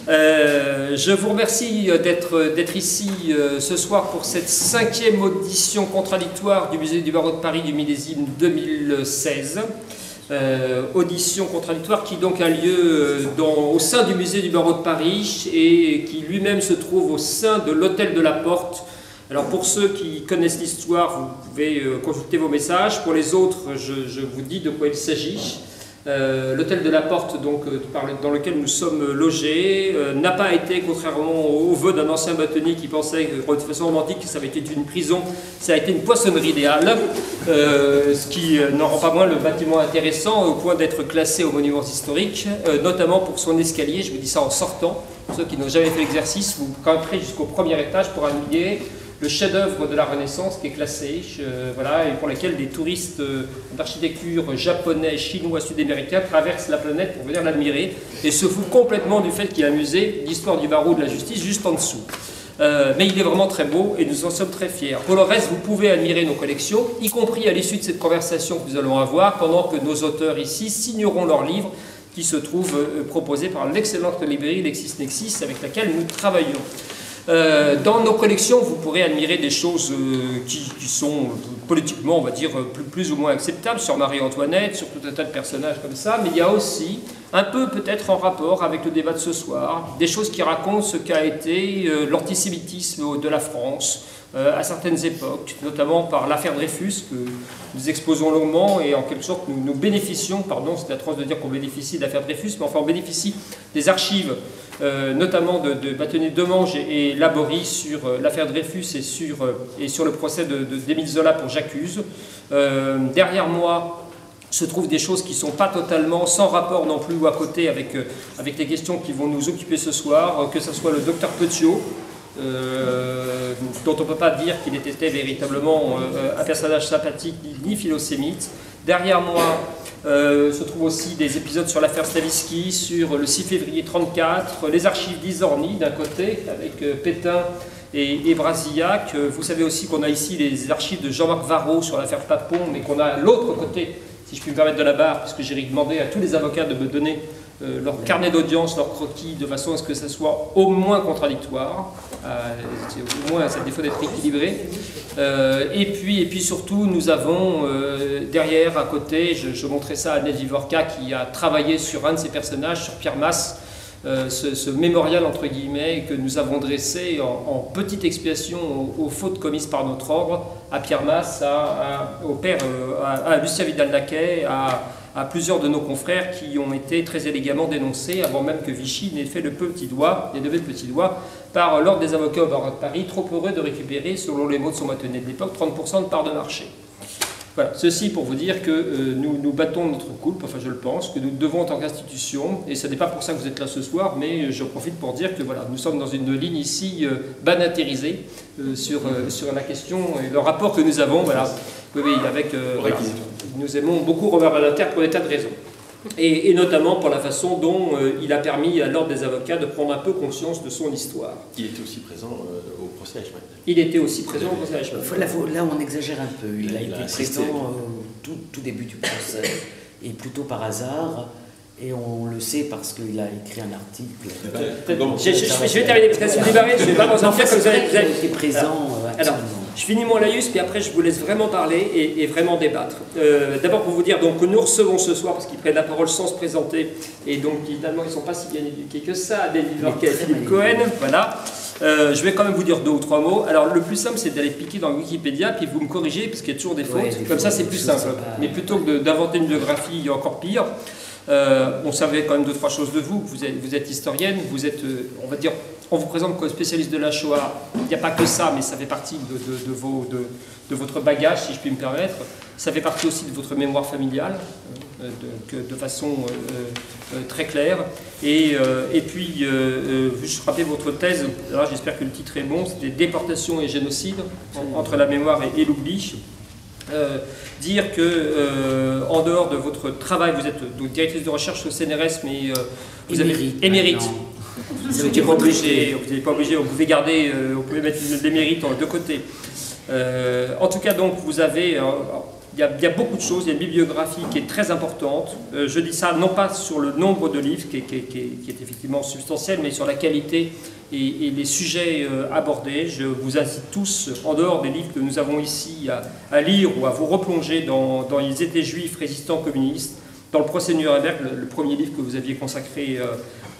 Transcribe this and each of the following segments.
Je vous remercie d'être ici ce soir pour cette 5e audition contradictoire du Musée du Barreau de Paris du millésime 2016. Audition contradictoire qui donc a lieu au sein du Musée du Barreau de Paris et qui lui-même se trouve au sein de l'Hôtel de la Porte. Alors pour ceux qui connaissent l'histoire, vous pouvez consulter vos messages. Pour les autres, je vous dis de quoi il s'agit. L'hôtel de la Porte, donc, dans lequel nous sommes logés, n'a pas été, contrairement aux vœux d'un ancien bâtonnier qui pensait de façon romantique que ça avait été une prison, ça a été une poissonnerie idéale, ce qui n'en rend pas moins le bâtiment intéressant au point d'être classé aux monuments historiques, notamment pour son escalier. Je vous dis ça en sortant. Pour ceux qui n'ont jamais fait l'exercice, vous grimperez jusqu'au premier étage pour admirer le chef-d'œuvre de la Renaissance qui est classé, voilà, et pour lequel des touristes d'architecture japonais, chinois, sud-américains traversent la planète pour venir l'admirer et se foutent complètement du fait qu'il y a un musée d'histoire du barreau de la justice juste en dessous. Mais il est vraiment très beau et nous en sommes très fiers. Pour le reste, vous pouvez admirer nos collections, y compris à l'issue de cette conversation que nous allons avoir, pendant que nos auteurs ici signeront leurs livres qui se trouvent proposés par l'excellente librairie LexisNexis avec laquelle nous travaillons. Dans nos collections, vous pourrez admirer des choses qui sont politiquement, on va dire, plus ou moins acceptables, sur Marie-Antoinette, sur tout un tas de personnages comme ça, mais il y a aussi, un peu peut-être en rapport avec le débat de ce soir, des choses qui racontent ce qu'a été l'antisémitisme de la France à certaines époques, notamment par l'affaire Dreyfus, que nous exposons longuement, et en quelque sorte nous bénéficions, pardon, c'est atroce de dire qu'on bénéficie de l'affaire Dreyfus, mais enfin on bénéficie des archives, notamment de bâtonnier Demange et Laborie sur l'affaire Dreyfus et sur le procès d'Émile Zola pour J'accuse. Derrière moi se trouvent des choses qui ne sont pas totalement sans rapport non plus ou à côté avec les questions qui vont nous occuper ce soir, que ce soit le docteur Petiot, dont on ne peut pas dire qu'il était véritablement un personnage sympathique ni philosémite. Derrière moi se trouvent aussi des épisodes sur l'affaire Stavisky, sur le 6 février 1934, les archives d'Izorni d'un côté, avec Pétain et Brasillac. Vous savez aussi qu'on a ici les archives de Jean-Marc Varro sur l'affaire Papon, mais qu'on a à l'autre côté, si je puis me permettre de la barre, puisque j'ai demandé à tous les avocats de me donner leur carnet d'audience, leur croquis, de façon à ce que ça soit au moins contradictoire, au moins ça a défaut d'être équilibré. Et puis surtout, nous avons derrière, à côté, je montrais ça à Annette Vivorca qui a travaillé sur un de ces personnages, sur Pierre Masse, ce mémorial entre guillemets que nous avons dressé en petite expiation aux fautes commises par notre ordre, à Pierre Masse, au père, à Lucien Vidal-Naquet, à plusieurs de nos confrères qui ont été très élégamment dénoncés avant même que Vichy n'ait fait le petit doigt, par l'ordre des avocats au barreau de Paris, trop heureux de récupérer, selon les mots de son bâtonnier de l'époque, 30% de part de marché. Voilà, ceci pour vous dire que nous battons notre coulpe, enfin je le pense, que nous devons en tant qu'institution, et ce n'est pas pour ça que vous êtes là ce soir, mais je profite pour dire que voilà, nous sommes dans une ligne ici banatérisée sur la question et le rapport que nous avons, voilà, oui, avec, voilà, nous aimons beaucoup Robert Badinter pour des tas de raisons. Et notamment pour la façon dont il a permis à l'ordre des avocats de prendre un peu conscience de son histoire. Il était aussi présent au procès Eichmann. Il était aussi présent au procès Eichmann. Là, on exagère un peu. Il a été présent au tout début du procès, et plutôt par hasard. Et on le sait parce qu'il a écrit un article. Je vais terminer, parce que si vous débarrez, je ne vais pas vous en faire comme vous avez été présent. Alors, je finis mon laïus, puis après je vous laisse vraiment parler et vraiment débattre. D'abord pour vous dire donc, que nous recevons ce soir, parce qu'ils prennent la parole sans se présenter, et donc évidemment ils ne sont pas si bien éduqués que ça, David Vivorca et Philippe Cohen, voilà. Je vais quand même vous dire 2 ou 3 mots. Alors le plus simple c'est d'aller piquer dans Wikipédia, puis vous me corrigez, parce qu'il y a toujours des fautes, comme ça c'est plus simple. Mais plutôt que d'inventer une biographie encore pire, on savait quand même 2-3 choses de vous. Vous êtes historienne, vous êtes, on va dire, on vous présente comme spécialiste de la Shoah. Il n'y a pas que ça, mais ça fait partie de votre bagage, si je puis me permettre. Ça fait partie aussi de votre mémoire familiale, de façon très claire. Et puis, je rappelle votre thèse, alors j'espère que le titre est bon, c'était « Déportation et génocide entre la mémoire et l'oubli ». Dire que en dehors de votre travail, vous êtes donc directrice de recherche au CNRS, mais vous avez émérite. Vous n'êtes pas obligé, vous pouvez garder, vous pouvez mettre l'émérite de côté. En tout cas, donc, vous avez il y a beaucoup de choses, il y a une bibliographie qui est très importante. Je dis ça non pas sur le nombre de livres, qui est effectivement substantiel, mais sur la qualité et les sujets abordés. Je vous incite tous, en dehors des livres que nous avons ici, à lire ou à vous replonger dans Ils étaient juifs, résistants communistes, dans le procès de Nuremberg, le premier livre que vous aviez consacré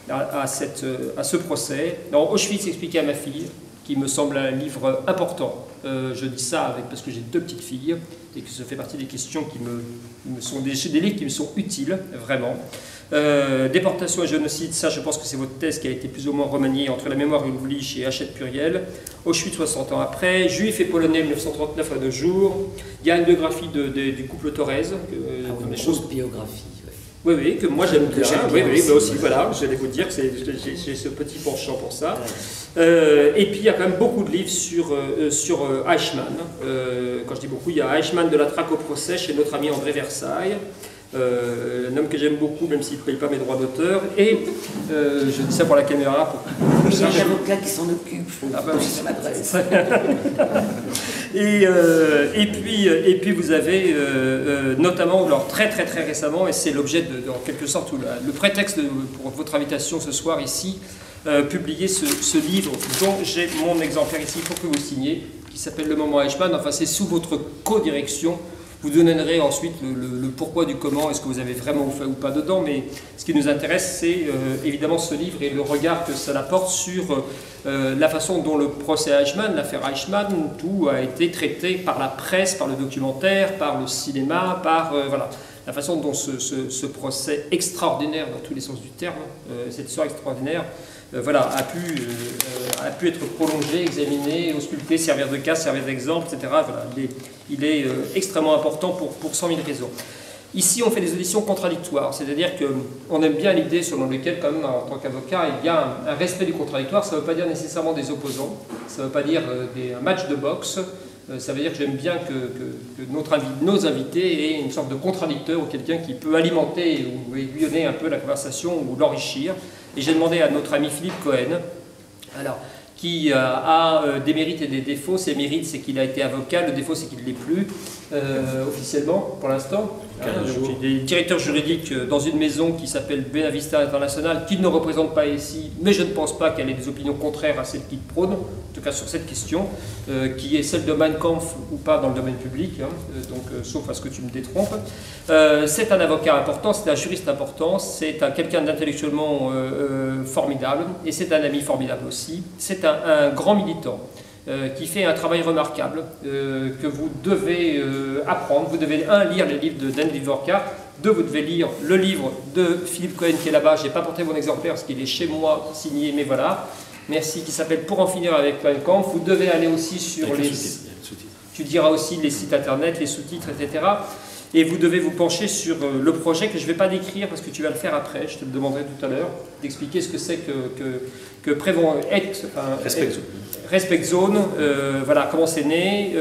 à ce procès, dans Auschwitz expliqué à ma fille, qui me semble un livre important. Je dis ça parce que j'ai 2 petites filles et que ça fait partie des questions qui me sont des livres qui me sont utiles, vraiment. Déportation et génocide, ça je pense que c'est votre thèse qui a été plus ou moins remaniée entre la mémoire et l'oubli chez Hachette Pluriel. Auschwitz 60 ans après, Juifs et Polonais 1939 à 2 jours. Il y a une biographie du couple Thorez. Une grosse biographie. Oui, oui, que moi j'aime bien. Oui, oui, aussi, mais aussi, voilà, j'allais vous dire que j'ai ce petit penchant pour ça. Et puis il y a quand même beaucoup de livres sur Eichmann. Quand je dis beaucoup, il y a Eichmann de la traque au procès chez notre ami André Versailles. Un homme que j'aime beaucoup, même s'il ne paye pas mes droits d'auteur. Et je dis ça pour la caméra. Il y a un avocat qui s'en occupe, je ah ben, son adresse. et puis vous avez notamment, alors très récemment, et c'est l'objet en quelque sorte, le prétexte pour votre invitation ce soir ici, publié ce livre dont j'ai mon exemplaire ici pour que vous signiez, qui s'appelle Le Moment Eichmann. Enfin, c'est sous votre co-direction. Vous donnerez ensuite le pourquoi du comment, est-ce que vous avez vraiment fait ou pas dedans, mais ce qui nous intéresse, c'est évidemment ce livre et le regard que ça apporte sur la façon dont le procès Eichmann, l'affaire Eichmann, tout a été traité par la presse, par le documentaire, par le cinéma, par voilà, la façon dont ce procès extraordinaire, dans tous les sens du terme, cette histoire extraordinaire, voilà, a pu être prolongé, examiné, ausculté, servir de cas, servir d'exemple, etc. Voilà, il est extrêmement important pour 100 000 raisons. Ici, on fait des auditions contradictoires, c'est-à-dire qu'on aime bien l'idée selon laquelle, quand même, en tant qu'avocat, il y a un respect du contradictoire. Ça ne veut pas dire nécessairement des opposants, ça ne veut pas dire un match de boxe. Ça veut dire que j'aime bien que nos invités aient une sorte de contradicteur ou quelqu'un qui peut alimenter ou aiguillonner un peu la conversation ou l'enrichir. Et j'ai demandé à notre ami Philippe Cohen, alors, qui a des mérites et des défauts. Ses mérites, c'est qu'il a été avocat. Le défaut, c'est qu'il ne l'est plus officiellement pour l'instant. Il est directeur juridique dans une maison qui s'appelle Benavista International, qu'il ne représente pas ici, mais je ne pense pas qu'elle ait des opinions contraires à celles qu'il prône, en tout cas sur cette question, qui est celle de Mein Kampf ou pas dans le domaine public, sauf à ce que tu me détrompes. C'est un avocat important, c'est un juriste important, c'est quelqu'un d'intellectuellement formidable, et c'est un ami formidable aussi. C'est un grand militant. Qui fait un travail remarquable, que vous devez apprendre. Vous devez, lire les livres d'Anne Dvorka, vous devez lire le livre de Philippe Cohen qui est là-bas. Je n'ai pas porté mon exemplaire parce qu'il est chez moi, signé, mais voilà. Merci, qui s'appelle Pour en finir avec Mein Kampf. Vous devez aller aussi sur les... Tu diras aussi les sites internet, les sous-titres, etc. Et vous devez vous pencher sur le projet que je ne vais pas décrire parce que tu vas le faire après, je te le demanderai tout à l'heure, d'expliquer ce que c'est que Respect Zone, voilà, comment c'est né,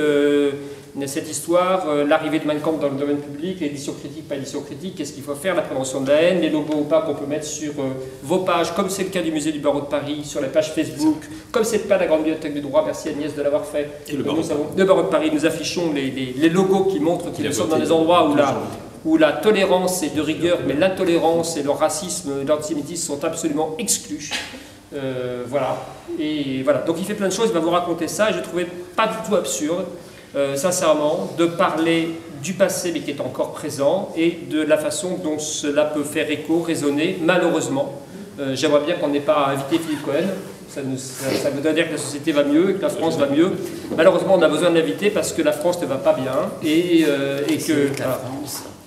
cette histoire, l'arrivée de Mein Kampf dans le domaine public, l'édition critique, pas édition critique, qu'est-ce qu'il faut faire, la prévention de la haine, les logos ou pas qu'on peut mettre sur vos pages, comme c'est le cas du musée du barreau de Paris, sur la page Facebook, comme c'est le cas de la Grande Bibliothèque du Droit, merci Agnès de l'avoir fait. Et le barreau de Paris, nous affichons les logos qui montrent qu'ils sont dans des endroits où la tolérance est de rigueur, mais l'intolérance et le racisme et l'antisémitisme sont absolument exclus. Voilà. Et voilà. Donc il fait plein de choses, il va vous raconter ça, et je ne trouvais pas du tout absurde, sincèrement, de parler du passé, mais qui est encore présent, et de la façon dont cela peut faire écho, résonner, malheureusement. J'aimerais bien qu'on n'ait pas invité Philippe Cohen, ça voudrait dire que la société va mieux, et que la France va mieux. Malheureusement, on a besoin de l'inviter parce que la France ne va pas bien, et que... Voilà.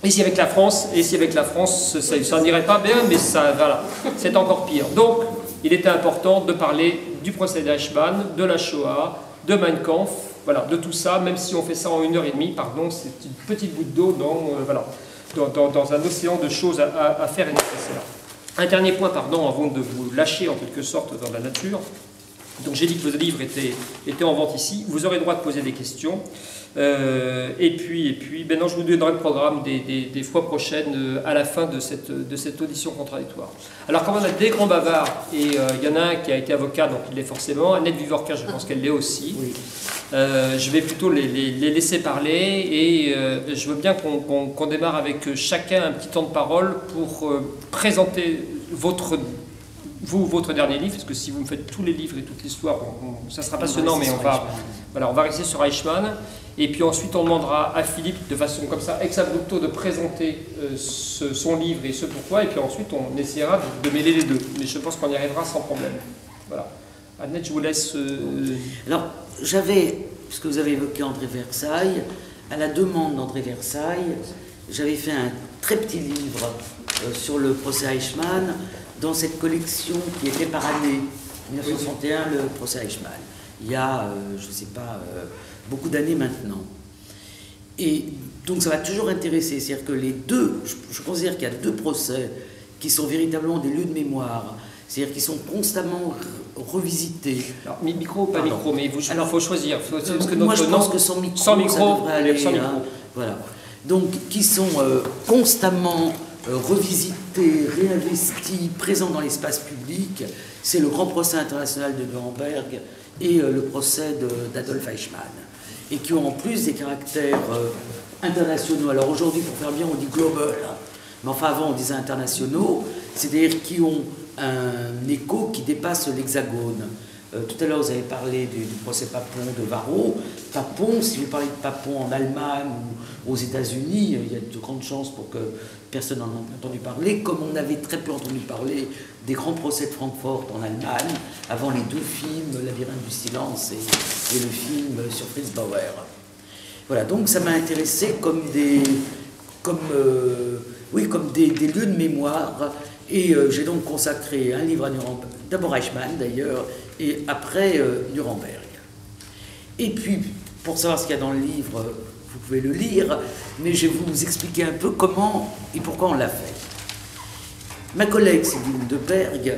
Et si avec la France, ça n'irait pas bien, mais ça, voilà, c'est encore pire. Donc, il était important de parler du procès d'Eichmann, de la Shoah, de Mein Kampf, voilà, de tout ça, même si on fait ça en 1h30, pardon, c'est une petite goutte d'eau dans un océan de choses à faire et nécessaires. Un dernier point, pardon, avant de vous lâcher en quelque sorte dans la nature. Donc j'ai dit que vos livres étaient en vente ici, vous aurez le droit de poser des questions. Et puis maintenant je vous donnerai le programme des fois prochaines à la fin de cette audition contradictoire. Alors comme on a des grands bavards, et il y en a un qui a été avocat, donc il l'est forcément, Annette Dvorka, je pense qu'elle l'est aussi. Oui. Je vais plutôt les laisser parler et je veux bien qu'on démarre avec chacun un petit temps de parole pour présenter votre dernier livre, parce que si vous me faites tous les livres et toute l'histoire, ça sera passionnant, mais on va rester sur Eichmann. Et puis ensuite, on demandera à Philippe, de façon comme ça, ex abrupto, de présenter son livre et ce pourquoi. Et puis ensuite, on essaiera de mêler les deux. Mais je pense qu'on y arrivera sans problème. Voilà. Annette, je vous laisse... Alors, puisque vous avez évoqué André Versailles, à la demande d'André Versailles, j'avais fait un très petit livre sur le procès Eichmann, dans cette collection qui était par année, 1961, le procès Eichmann. Il y a, je ne sais pas, beaucoup d'années maintenant. Et donc ça m'a toujours intéressé, c'est-à-dire que les deux, je considère qu'il y a deux procès qui sont véritablement des lieux de mémoire, c'est-à-dire qui sont constamment revisités. Alors, micro ou pas micro, mais il faut choisir. Parce que moi je pense que sans micro, ça devrait aller. Sans micro. Hein, voilà. Donc qui sont constamment revisités, réinvestis, présents dans l'espace public. C'est le grand procès international de Nuremberg et le procès d'Adolf Eichmann. Et qui ont en plus des caractères internationaux. Alors aujourd'hui, pour faire bien, on dit global, hein. Mais enfin avant on disait internationaux, c'est-à-dire qui ont un écho qui dépasse l'hexagone. Tout à l'heure, vous avez parlé du procès Papon de Varro. Papon, si vous parlez de Papon en Allemagne ou aux États-Unis, il y a de grandes chances pour que personne n'en ait entendu parler, comme on avait très peu entendu parler des grands procès de Francfort en Allemagne, avant les deux films, Labyrinthe du silence et le film sur Fritz Bauer. Voilà, donc ça m'a intéressé comme des lieux de mémoire. Et j'ai donc consacré un livre à Nuremberg, d'abord Eichmann d'ailleurs, et après Nuremberg. Et puis, pour savoir ce qu'il y a dans le livre, vous pouvez le lire, mais je vais vous expliquer un peu comment et pourquoi on l'a fait. Ma collègue Sylvine Deberg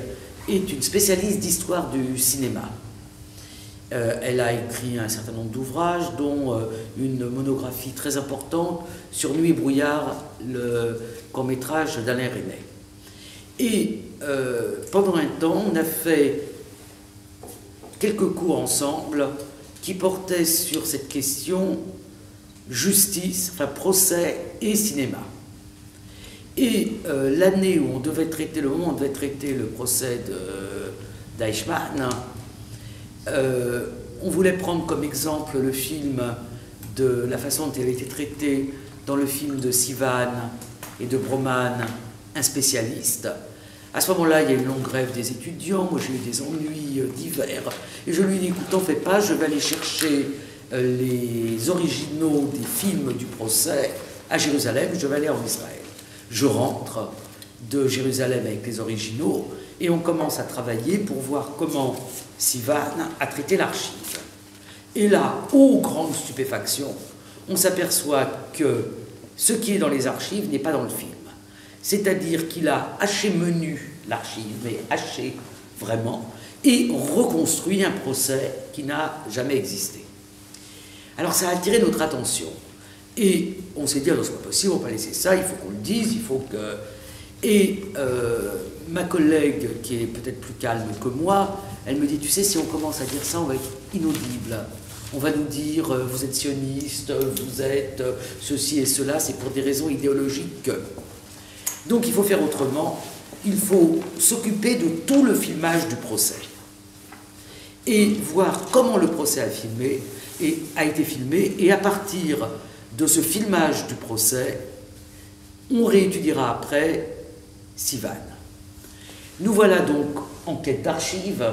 est une spécialiste d'histoire du cinéma. Elle a écrit un certain nombre d'ouvrages, dont une monographie très importante sur Nuit et brouillard, le court-métrage d'Alain Resnais. Et pendant un temps, on a fait quelques cours ensemble qui portaient sur cette question justice, enfin procès et cinéma. Et l'année où on devait traiter, le moment où on devait traiter le procès d'Eichmann, on voulait prendre comme exemple le film de la façon dont il avait été traité dans le film de Sivan et de Broman, Un spécialiste. À ce moment-là, il y a eu une longue grève des étudiants, moi j'ai eu des ennuis divers, et je lui ai dit, écoute, t'en fais pas, je vais aller chercher les originaux des films du procès à Jérusalem, je vais aller en Israël. Je rentre de Jérusalem avec les originaux, et on commence à travailler pour voir comment Sivan a traité l'archive. Et là, aux grandes stupéfactions, on s'aperçoit que ce qui est dans les archives n'est pas dans le film. C'est-à-dire qu'il a haché menu l'archive, mais haché vraiment, et reconstruit un procès qui n'a jamais existé. Alors ça a attiré notre attention. Et on s'est dit, alors c'est pas possible, on ne va pas laisser ça, il faut qu'on le dise, il faut que... Et ma collègue, qui est peut-être plus calme que moi, elle me dit, tu sais, si on commence à dire ça, on va être inaudible. On va nous dire, vous êtes sioniste, vous êtes ceci et cela, c'est pour des raisons idéologiques que... Donc il faut faire autrement, il faut s'occuper de tout le filmage du procès et voir comment le procès a été filmé, et à partir de ce filmage du procès, on réétudiera après Sivan. Nous voilà donc en quête d'archives,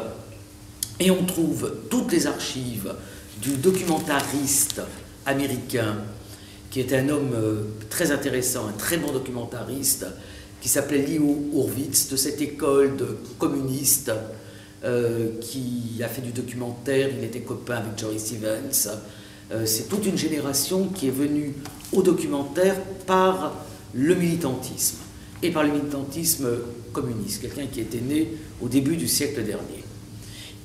et on trouve toutes les archives du documentariste américain qui était un homme très intéressant, un très bon documentariste, qui s'appelait Leo Hurwitz, de cette école de communistes qui a fait du documentaire. Il était copain avec Joyce Stevens. C'est toute une génération qui est venue au documentaire par le militantisme, et par le militantisme communiste, quelqu'un qui était né au début du siècle dernier.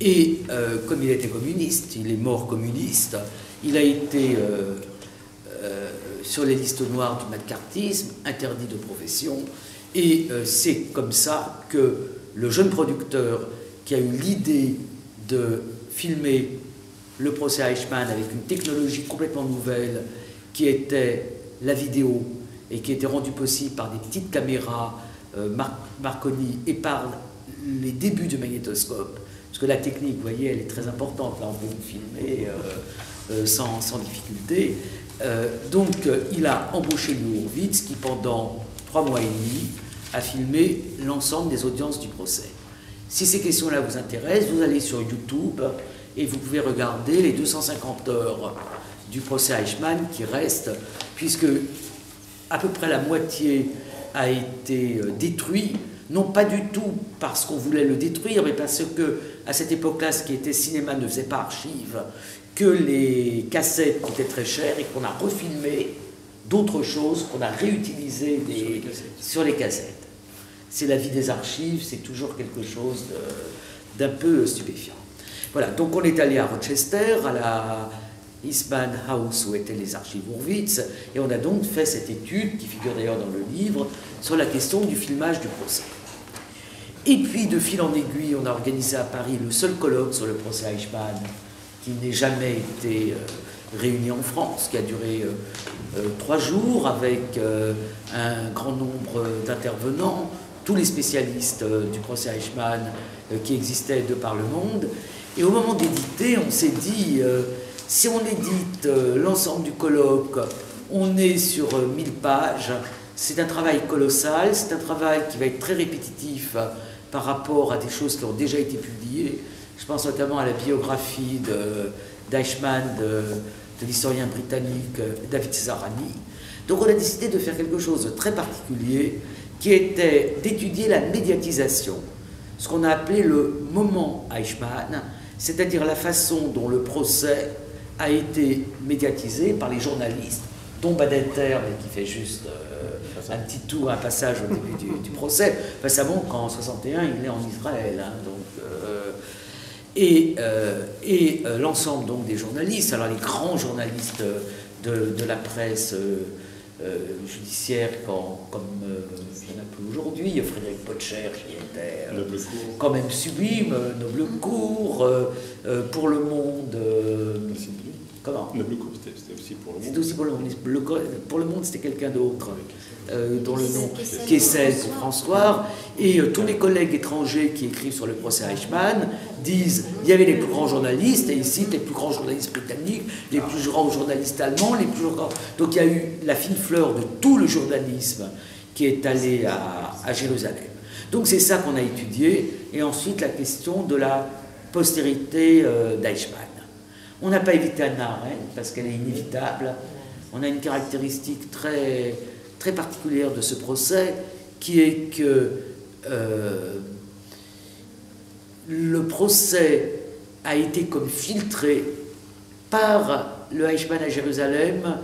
Et comme il était communiste, il est mort communiste, il a été... sur les listes noires du macartisme, interdit de profession, et c'est comme ça que le jeune producteur qui a eu l'idée de filmer le procès Eichmann avec une technologie complètement nouvelle qui était la vidéo et qui était rendue possible par des petites caméras Marconi et par les débuts du magnétoscope. Parce que la technique, vous voyez, elle est très importante. Là, on peut vous filmer sans difficulté. Donc, il a embauché Lou Hurwitz qui, pendant 3 mois et demi, a filmé l'ensemble des audiences du procès. Si ces questions-là vous intéressent, vous allez sur YouTube et vous pouvez regarder les 250 heures du procès Eichmann qui restent, puisque à peu près la moitié a été détruit, non pas du tout parce qu'on voulait le détruire, mais parce que à cette époque-là, ce qui était cinéma ne faisait pas archive, que les cassettes coûtaient très cher et qu'on a refilmé d'autres choses, qu'on a réutilisées sur les cassettes. C'est la vie des archives, c'est toujours quelque chose d'un peu stupéfiant. Voilà, donc on est allé à Rochester, à la Eastman House où étaient les archives Hurwitz, et on a donc fait cette étude, qui figure d'ailleurs dans le livre, sur la question du filmage du procès. Et puis, de fil en aiguille, on a organisé à Paris le seul colloque sur le procès Eichmann qui n'ait jamais été réuni en France, qui a duré 3 jours avec un grand nombre d'intervenants, tous les spécialistes du procès Eichmann qui existaient de par le monde. Et au moment d'éditer, on s'est dit, si on édite l'ensemble du colloque, on est sur 1000 pages, c'est un travail colossal, c'est un travail qui va être très répétitif par rapport à des choses qui ont déjà été publiées. Je pense notamment à la biographie d'Eichmann, de l'historien britannique David Cesarani. Donc on a décidé de faire quelque chose de très particulier, qui était d'étudier la médiatisation, ce qu'on a appelé le moment Eichmann, c'est-à-dire la façon dont le procès a été médiatisé par les journalistes, dont Badinter, qui fait juste un petit tour, un passage au début du procès. Enfin, ça montre qu'en 61, il est en Israël. Hein, donc, l'ensemble donc, des journalistes, alors les grands journalistes de la presse judiciaire, comme il n'y en a plus aujourd'hui, Frédéric Potcher, qui était quand même sublime, Noblecourt, pour Le Monde. Comment Noblecourt, c'était aussi pour Le Monde. C'était aussi pour Le Monde. Pour Le Monde, c'était quelqu'un d'autre, dont le nom Kessel pour François. Et tous mes collègues étrangers qui écrivent sur le procès Eichmann disent il y avait les plus grands journalistes, et ici les plus grands journalistes britanniques, les plus grands journalistes allemands, les plus grands. Donc il y a eu la fine fleur de tout le journalisme qui est allé à Jérusalem. Donc c'est ça qu'on a étudié, et ensuite la question de la postérité d'Eichmann. On n'a pas évité Hannah Arendt parce qu'elle est inévitable. On a une caractéristique très, très particulière de ce procès qui est que le procès a été comme filtré par le Eichmann à Jérusalem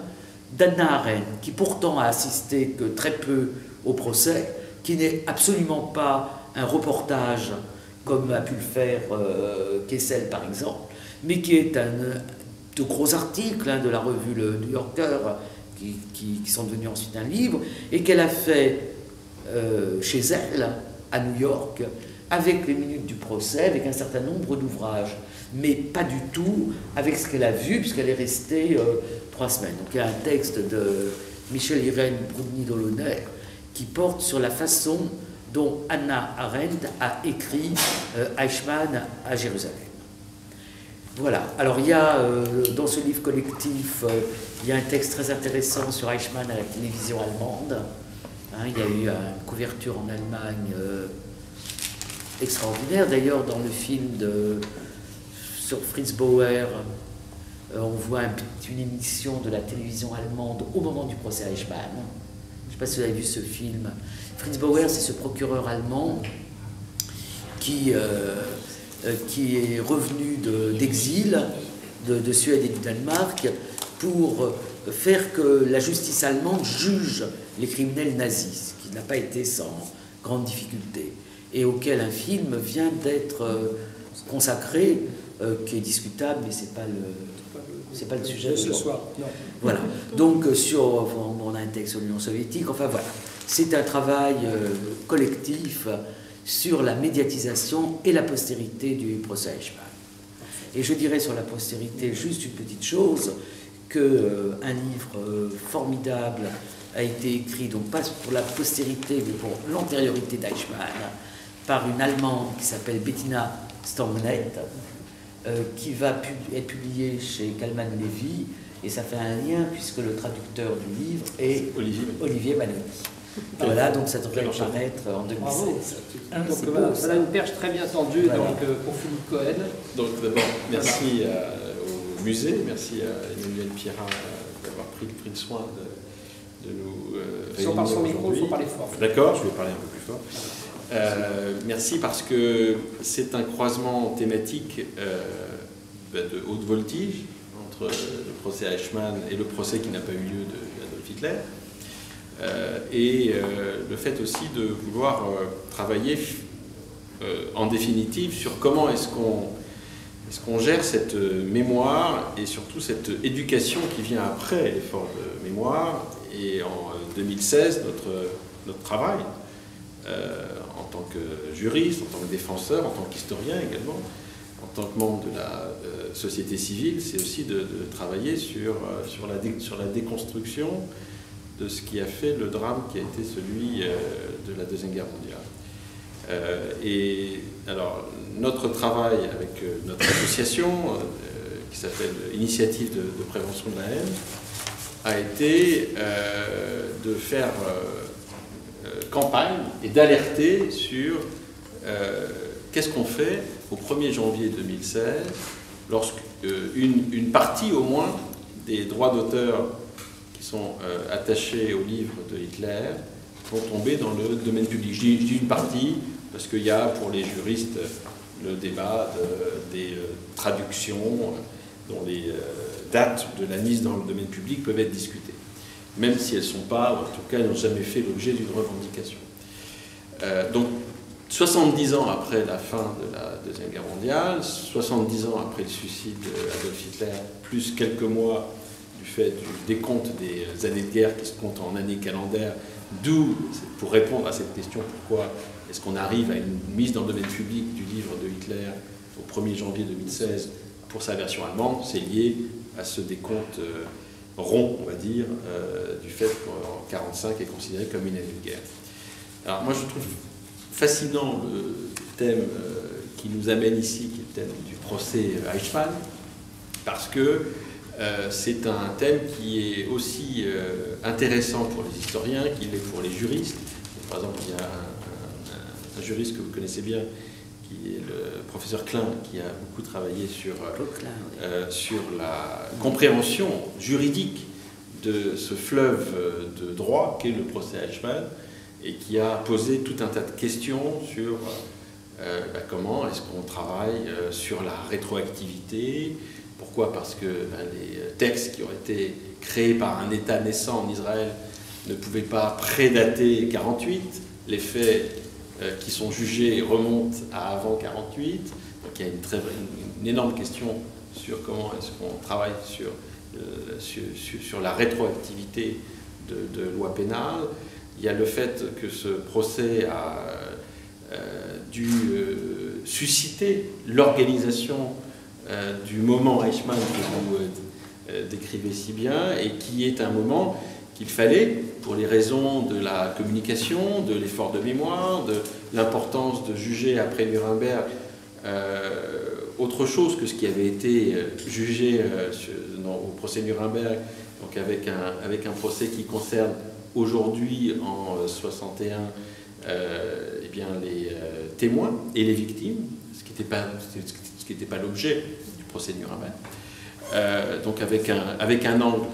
d'Hannah Arendt, qui pourtant a assisté que très peu au procès, qui n'est absolument pas un reportage comme a pu le faire Kessel par exemple, mais qui est de gros articles de la revue Le New Yorker, qui sont devenus ensuite un livre, et qu'elle a fait chez elle, à New York, avec les minutes du procès, avec un certain nombre d'ouvrages, mais pas du tout avec ce qu'elle a vu, puisqu'elle est restée 3 semaines. Donc il y a un texte de Michel-Irène Broudny-Delaunay qui porte sur la façon dont Hannah Arendt a écrit Eichmann à Jérusalem. Voilà, alors il y a dans ce livre collectif, il y a un texte très intéressant sur Eichmann à la télévision allemande. Hein, il y a eu une couverture en Allemagne extraordinaire. D'ailleurs, dans le film sur Fritz Bauer, on voit une émission de la télévision allemande au moment du procès Eichmann. Je ne sais pas si vous avez vu ce film. Fritz Bauer, c'est ce procureur allemand qui est revenu d'exil de Suède et du Danemark pour faire que la justice allemande juge les criminels nazis, ce qui n'a pas été sans grande difficulté, et auquel un film vient d'être consacré, qui est discutable, mais c'est pas le sujet de ce soir. Non. Voilà. Donc on a un texte sur l'Union soviétique. Enfin voilà, c'est un travail collectif sur la médiatisation et la postérité du procès Eichmann. Et je dirais sur la postérité juste une petite chose, qu'un livre formidable a été écrit, donc pas pour la postérité, mais pour l'antériorité d'Eichmann, par une Allemande qui s'appelle Bettina Stambnet, qui va être publié chez Kalman Levy, et ça fait un lien puisque le traducteur du livre est Olivier Manoni. Voilà, donc ça devrait paraître en 2016. Donc voilà une perche très bien tendue donc, pour Philippe Cohen. Donc d'abord, merci au musée, merci à Emmanuel Pierrat d'avoir pris le soin de nous Si on parle sur le micro, il faut parler fort. D'accord, je vais parler un peu plus fort. Merci parce que c'est un croisement thématique de haute voltige entre le procès Eichmann et le procès qui n'a pas eu lieu d'Adolf Hitler. Et le fait aussi de vouloir travailler en définitive sur comment est-ce qu'on gère cette mémoire et surtout cette éducation qui vient après l'effort de mémoire. Et en 2016, notre travail en tant que juriste, en tant que défenseur, en tant qu'historien également, en tant que membre de la société civile, c'est aussi de travailler sur la déconstruction de ce qui a fait le drame qui a été celui de la Deuxième Guerre mondiale. Et alors, notre travail avec notre association, qui s'appelle Initiative de prévention de la haine, a été de faire campagne et d'alerter sur qu'est-ce qu'on fait au 1er janvier 2016 lorsque une partie au moins des droits d'auteur qui sont attachés au livre de Hitler vont tomber dans le domaine public. Je dis une partie parce qu'il y a pour les juristes le débat des traductions dont les dates de la mise dans le domaine public peuvent être discutées, même si elles ne sont pas, ou en tout cas, elles n'ont jamais fait l'objet d'une revendication. Donc, 70 ans après la fin de la Deuxième Guerre mondiale, 70 ans après le suicide d'Adolf Hitler, plus quelques mois du fait du décompte des années de guerre qui se comptent en années calendaires, d'où, pour répondre à cette question, pourquoi est-ce qu'on arrive à une mise dans le domaine public du livre de Hitler au 1er janvier 2016 pour sa version allemande, c'est lié à ce décompte rond, on va dire, du fait qu'en 1945 est considéré comme une année de guerre. Alors moi je trouve fascinant le thème qui nous amène ici, qui est le thème du procès Eichmann, parce que c'est un thème qui est aussi intéressant pour les historiens qu'il est pour les juristes. Par exemple, il y a un juriste que vous connaissez bien, qui est le professeur Klein, qui a beaucoup travaillé sur la compréhension juridique de ce fleuve de droit qu'est le procès Eichmann, et qui a posé tout un tas de questions sur comment est-ce qu'on travaille sur la rétroactivité. Pourquoi ? Parce que les textes qui ont été créés par un État naissant en Israël ne pouvaient pas prédater 1948. Les faits qui sont jugés remontent à avant 1948. Donc il y a une énorme question sur comment est-ce qu'on travaille sur la rétroactivité de lois pénales. Il y a le fait que ce procès a dû susciter l'organisation du moment Eichmann que vous décrivez si bien, et qui est un moment qu'il fallait, pour les raisons de la communication, de l'effort de mémoire, de l'importance de juger après Nuremberg autre chose que ce qui avait été jugé au procès Nuremberg, donc avec un procès qui concerne aujourd'hui, en 61, eh bien, les témoins et les victimes, ce qui n'était pas l'objet du procès de Nuremberg. Donc avec un angle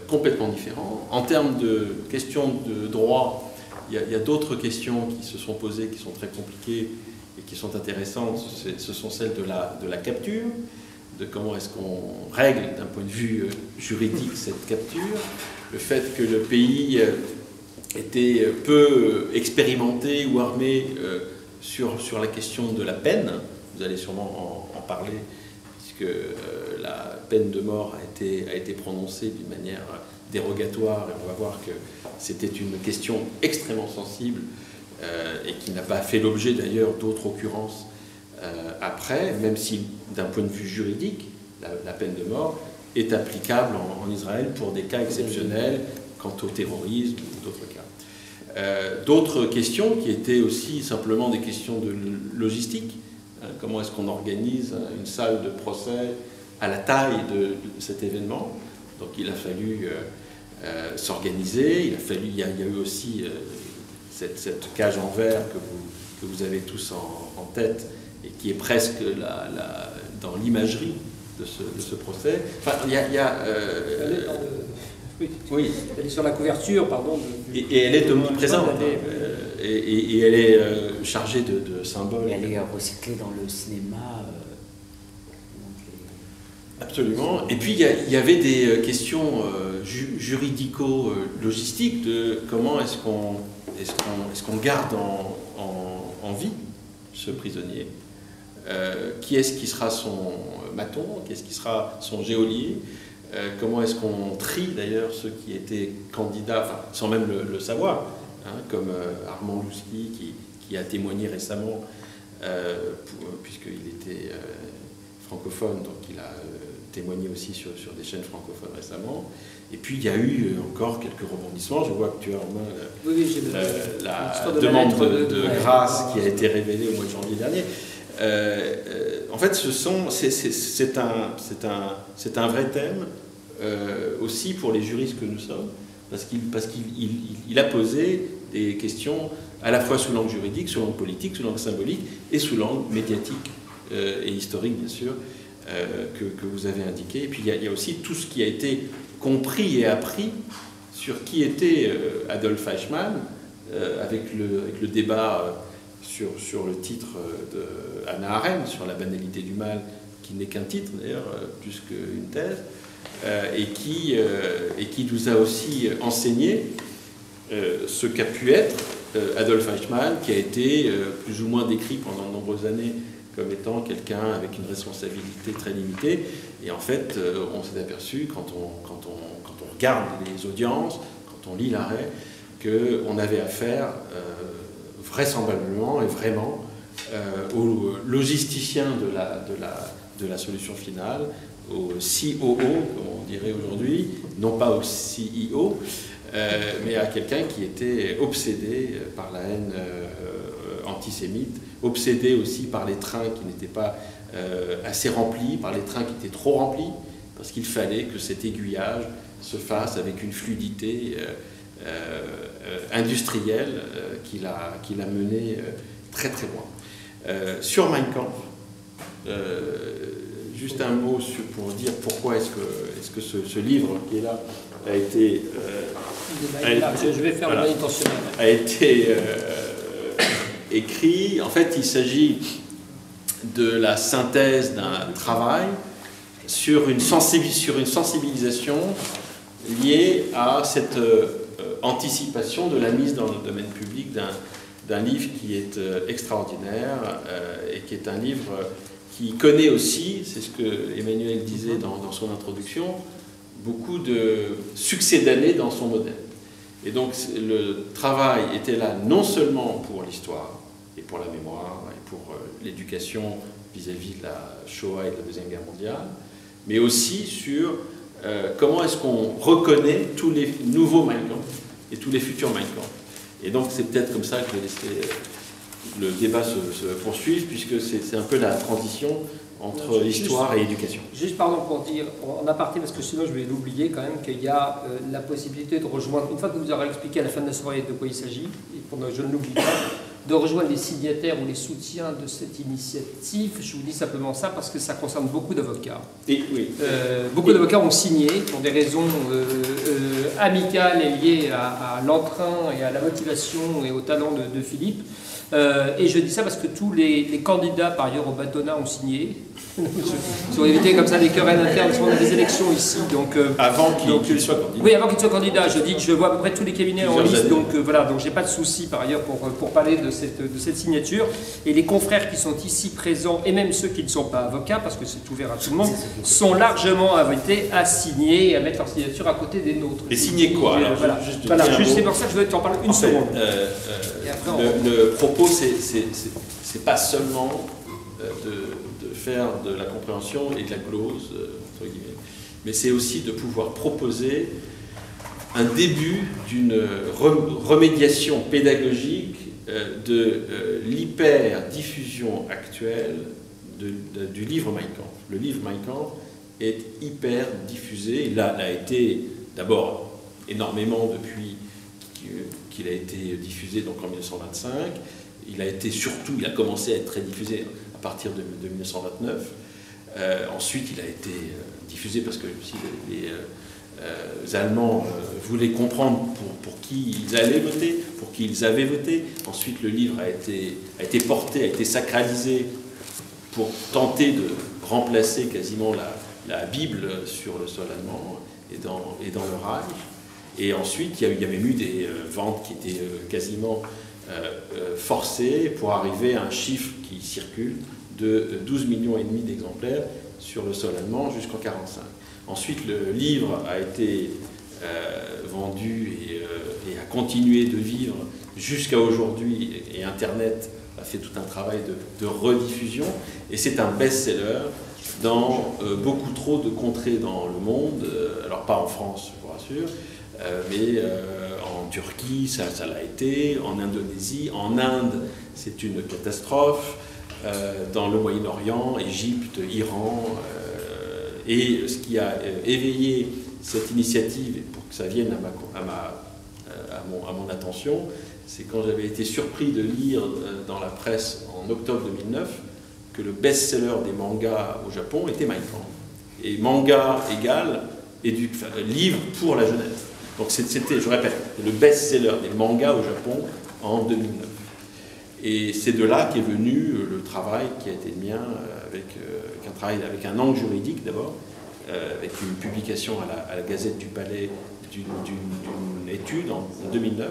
complètement différent. En termes de questions de droit, il y a d'autres questions qui se sont posées, qui sont très compliquées et qui sont intéressantes. Ce sont celles de la capture, de comment est-ce qu'on règle d'un point de vue juridique cette capture, le fait que le pays était peu expérimenté ou armé sur la question de la peine. Vous allez sûrement en parler, puisque la peine de mort a été prononcée d'une manière dérogatoire, et on va voir que c'était une question extrêmement sensible et qui n'a pas fait l'objet d'ailleurs d'autres occurrences après, même si d'un point de vue juridique, la peine de mort est applicable en Israël pour des cas exceptionnels, quant au terrorisme ou d'autres cas. D'autres questions qui étaient aussi simplement des questions de logistique. Comment est-ce qu'on organise une salle de procès à la taille de cet événement? Donc il a fallu s'organiser, il y a eu aussi cette cage en verre que vous avez tous en tête et qui est presque dans l'imagerie de ce procès. Enfin, il y a oui. Elle est sur la couverture, pardon. Et elle est omniprésente. Et elle est chargée de symboles. Et elle est recyclée dans le cinéma. Absolument. Et puis il y avait des questions juridico-logistiques de comment est-ce qu'on garde en vie ce prisonnier. Qui est-ce qui sera son maton, qui est-ce qui sera son geôlier, comment est-ce qu'on trie d'ailleurs ceux qui étaient candidats, enfin, sans même le savoir, hein, comme Armand Lousky qui a témoigné récemment, puisqu'il était francophone, donc il a témoigné aussi sur des chaînes francophones récemment. Et puis il y a eu encore quelques rebondissements. Je vois que tu as en main la demande de grâce qui a été révélée au mois de janvier dernier. En fait, c'est un vrai thème aussi pour les juristes que nous sommes, parce qu'il a posé des questions à la fois sous l'angle juridique, sous l'angle politique, sous l'angle symbolique et sous l'angle médiatique et historique, bien sûr, que vous avez indiqué. Et puis il y a aussi tout ce qui a été compris et appris sur qui était Adolf Eichmann, avec le débat sur le titre de Hannah Arendt, sur la banalité du mal, qui n'est qu'un titre d'ailleurs, plus qu'une thèse, et qui nous a aussi enseigné ce qu'a pu être Adolf Eichmann, qui a été plus ou moins décrit pendant de nombreuses années comme étant quelqu'un avec une responsabilité très limitée. Et en fait, on s'est aperçu, quand on regarde les audiences, quand on lit l'arrêt, qu'on avait affaire vraisemblablement et vraiment au logisticien de la solution finale, au COO, comme on dirait aujourd'hui, non pas au CEO, mais à quelqu'un qui était obsédé par la haine antisémite, obsédé aussi par les trains qui n'étaient pas assez remplis, par les trains qui étaient trop remplis, parce qu'il fallait que cet aiguillage se fasse avec une fluidité industrielle qu'il a mené très très loin. Sur Mein Kampf, juste un mot pour dire pourquoi est-ce que ce livre qui est là a été je vais faire le manutentionnaire. A été écrit. En fait, il s'agit de la synthèse d'un travail sur une sensibilisation liée à cette anticipation de la mise dans le domaine public d'un livre qui est extraordinaire et qui est un livre qui connaît aussi, c'est ce que Emmanuel disait dans son introduction, beaucoup de succès d'années dans son modèle. Et donc le travail était là non seulement pour l'histoire et pour la mémoire et pour l'éducation vis-à-vis de la Shoah et de la Deuxième Guerre mondiale, mais aussi sur comment est-ce qu'on reconnaît tous les nouveaux Mein Kampf et tous les futurs Mein Kampf. Et donc c'est peut-être comme ça que je vais laisser le débat se poursuivre, puisque c'est un peu la transition entre histoire et éducation. Juste pardon pour dire en aparté, parce que sinon je vais l'oublier quand même, qu'il y a la possibilité de rejoindre, une fois que vous aurez expliqué à la fin de la soirée de quoi il s'agit, et pour que je ne l'oublie pas, de rejoindre les signataires ou les soutiens de cette initiative. Je vous dis simplement ça parce que ça concerne beaucoup d'avocats. Et oui. Beaucoup d'avocats ont signé pour des raisons amicales et liées à l'entrain et à la motivation et au talent de Philippe. Et je dis ça parce que tous les candidats, par ailleurs, au bâtonnat ont signé. Ils ont évité comme ça les querelles internes, parce qu'on a des élections ici. Donc, avant qu'il soit candidat. Oui, avant qu'il soit candidat. Je dis que je vois à peu près tous les cabinets en liste. Donc voilà, donc j'ai pas de souci par ailleurs pour parler de cette signature. Et les confrères qui sont ici présents, et même ceux qui ne sont pas avocats, parce que c'est ouvert à tout le monde, sont largement invités à signer et à mettre leur signature à côté des nôtres. Et signer quoi alors, voilà, juste c'est pour ça que je veux t'en parler une seconde. Le propos, c'est pas seulement de faire de la compréhension et de la glose, entre guillemets. Mais c'est aussi de pouvoir proposer un début d'une remédiation pédagogique de l'hyper-diffusion actuelle du livre Mein Kampf. Le livre Mein Kampf est hyper diffusé. Il a été d'abord énormément depuis qu'il a été diffusé donc en 1925. Il a commencé à être très diffusé à partir de 1929. Ensuite, il a été diffusé parce que aussi les Allemands voulaient comprendre pour qui ils allaient voter, pour qui ils avaient voté. Ensuite, le livre a été porté, a été sacralisé pour tenter de remplacer quasiment la Bible sur le sol allemand et dans le Reich. Et ensuite, il y avait eu des ventes qui étaient quasiment forcées pour arriver à un chiffre qui circule de 12,5 millions d'exemplaires sur le sol allemand jusqu'en 1945. Ensuite, le livre a été vendu et a continué de vivre jusqu'à aujourd'hui, et Internet a fait tout un travail de rediffusion, et c'est un best-seller dans beaucoup trop de contrées dans le monde, alors pas en France, je vous rassure, mais en Turquie, ça l'a été, en Indonésie, en Inde, c'est une catastrophe, dans le Moyen-Orient, Égypte, Iran, et ce qui a éveillé cette initiative, pour que ça vienne à mon attention, c'est quand j'avais été surpris de lire dans la presse en octobre 2009 que le best-seller des mangas au Japon était Mein Kampf. Et manga égale livre pour la jeunesse. Donc c'était, je répète, le best-seller des mangas au Japon en 2009. Et c'est de là qu'est venu le travail qui a été le mien, avec un angle juridique d'abord, avec une publication à la Gazette du Palais d'une étude en 2009,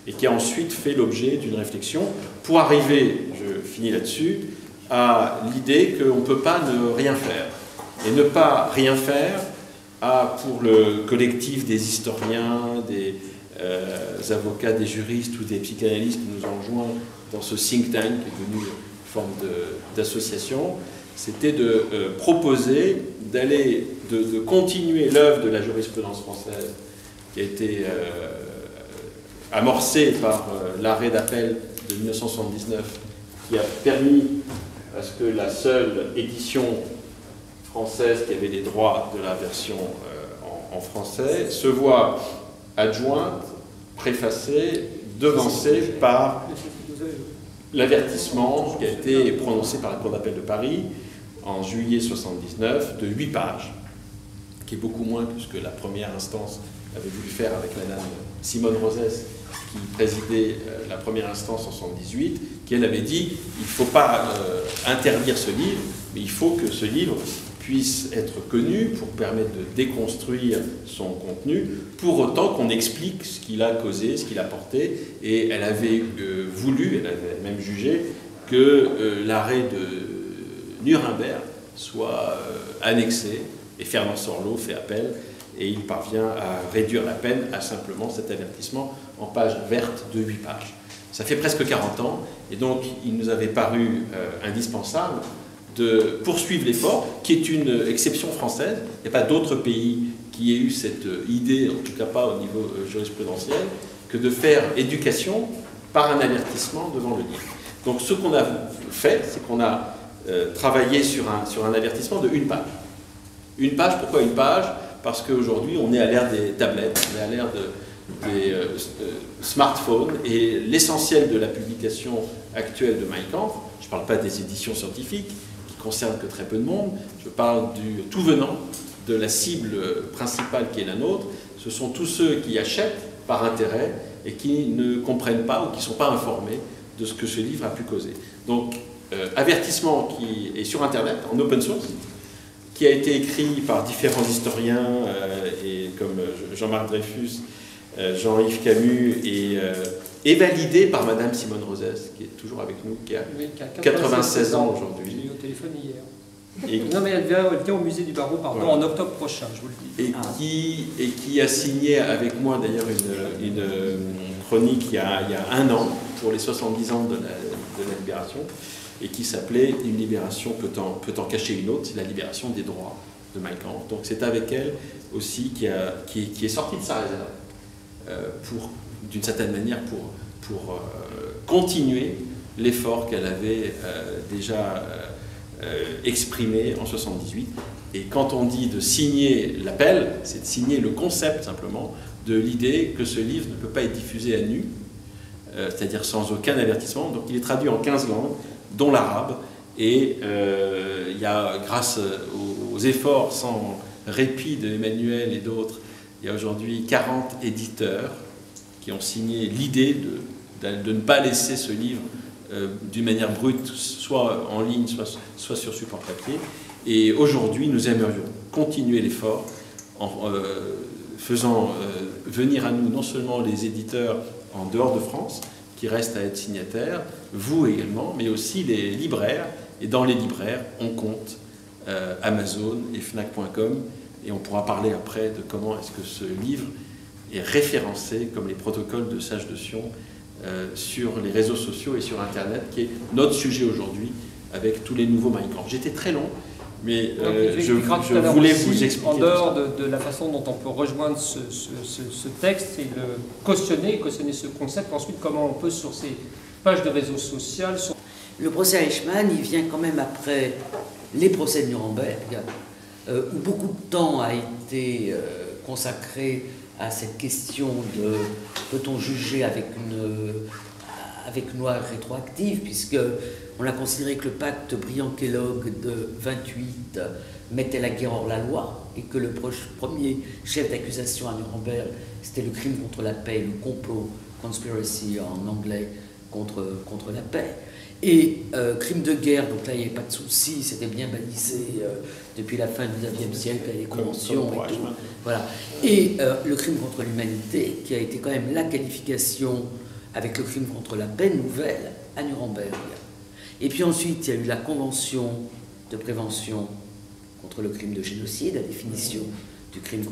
et qui a ensuite fait l'objet d'une réflexion pour arriver, je finis là-dessus, à l'idée qu'on ne peut pas ne rien faire. Et ne pas rien faire pour le collectif des historiens, des avocats, des juristes ou des psychanalystes qui nous ont rejoints dans ce think tank qui est devenu une forme d'association, c'était de proposer de continuer l'œuvre de la jurisprudence française qui a été amorcée par l'arrêt d'appel de 1979, qui a permis à ce que la seule édition française qui avait les droits de la version en français se voit adjointe, préfacée, devancée par l'avertissement qui a été prononcé par la Cour d'appel de Paris en juillet 1979 de 8 pages, qui est beaucoup moins que ce que la première instance avait voulu faire avec Madame Simone Rosès, qui présidait la première instance en 1978, qui elle avait dit il ne faut pas interdire ce livre, mais il faut que ce livre puisse être connu pour permettre de déconstruire son contenu, pour autant qu'on explique ce qu'il a causé, ce qu'il a porté. Et elle avait voulu, elle avait même jugé, que l'arrêt de Nuremberg soit annexé, et Fernand Sorlot fait appel, et il parvient à réduire la peine à simplement cet avertissement en page verte de 8 pages. Ça fait presque 40 ans, et donc il nous avait paru indispensable de poursuivre l'effort, qui est une exception française. Il n'y a pas d'autre pays qui ait eu cette idée, en tout cas pas au niveau jurisprudentiel, que de faire éducation par un avertissement devant le livre. Donc ce qu'on a fait, c'est qu'on a travaillé sur un avertissement de 1 page. 1 page, pourquoi 1 page? Parce qu'aujourd'hui, on est à l'ère des tablettes, on est à l'ère des smartphones, et l'essentiel de la publication actuelle de Mein Kampf, je ne parle pas des éditions scientifiques, concerne que très peu de monde, je parle du tout venant, de la cible principale qui est la nôtre, ce sont tous ceux qui achètent par intérêt et qui ne comprennent pas ou qui ne sont pas informés de ce que ce livre a pu causer. Donc, avertissement qui est sur Internet, en open source, qui a été écrit par différents historiens, et comme Jean-Marc Dreyfus, Jean-Yves Camus, et validé par Madame Simone Rosès, qui est toujours avec nous, qui a 96 ans aujourd'hui. J'ai eu au téléphone hier. Non, mais elle vient au musée du Barreau, voilà, en octobre prochain, je vous le dis. Et qui a signé avec moi d'ailleurs une chronique il y a 1 an, pour les 70 ans de la Libération, et qui s'appelait « Une libération peut en cacher une autre », c'est la libération des droits de Mein Kampf. Donc c'est avec elle aussi qui est sortie de sa réserve, d'une certaine manière pour continuer l'effort qu'elle avait déjà exprimé en 78. Et quand on dit de signer l'appel, c'est de signer le concept simplement de l'idée que ce livre ne peut pas être diffusé à nu, c'est-à-dire sans aucun avertissement. Donc il est traduit en 15 langues, dont l'arabe, et il y a, grâce aux efforts sans répit de Emmanuel et d'autres, il y a aujourd'hui 40 éditeurs qui ont signé l'idée de ne pas laisser ce livre d'une manière brute, soit en ligne, soit sur support papier. Et aujourd'hui, nous aimerions continuer l'effort en faisant venir à nous non seulement les éditeurs en dehors de France, qui restent à être signataires, vous également, mais aussi les libraires. Et dans les libraires, on compte Amazon et Fnac.com, et on pourra parler après de comment est-ce que ce livre est référencé comme les protocoles de Sage de Sion sur les réseaux sociaux et sur Internet, qui est notre sujet aujourd'hui avec tous les nouveaux Mein Kampf. J'étais très long, mais je voulais vous expliquer. En dehors de la façon dont on peut rejoindre ce texte et le cautionner ce concept, ensuite comment on peut sur ces pages de réseaux sociaux... Le procès Eichmann, il vient quand même après les procès de Nuremberg, où beaucoup de temps a été consacré à cette question de peut-on juger avec une loi rétroactive, puisque on a considéré que le pacte Briand-Kellogg de 28 mettait la guerre hors la loi, et que le premier chef d'accusation à Nuremberg, c'était le crime contre la paix, le complot, conspiracy en anglais, contre la paix. Et crime de guerre, donc là il n'y avait pas de souci, c'était bien balisé depuis la fin du XIXe siècle, avec les conventions et tout. Voilà. Et le crime contre l'humanité, qui a été quand même la qualification avec le crime contre la paix nouvelle à Nuremberg. Et puis ensuite, il y a eu la Convention de prévention contre le crime de génocide, la définition du crime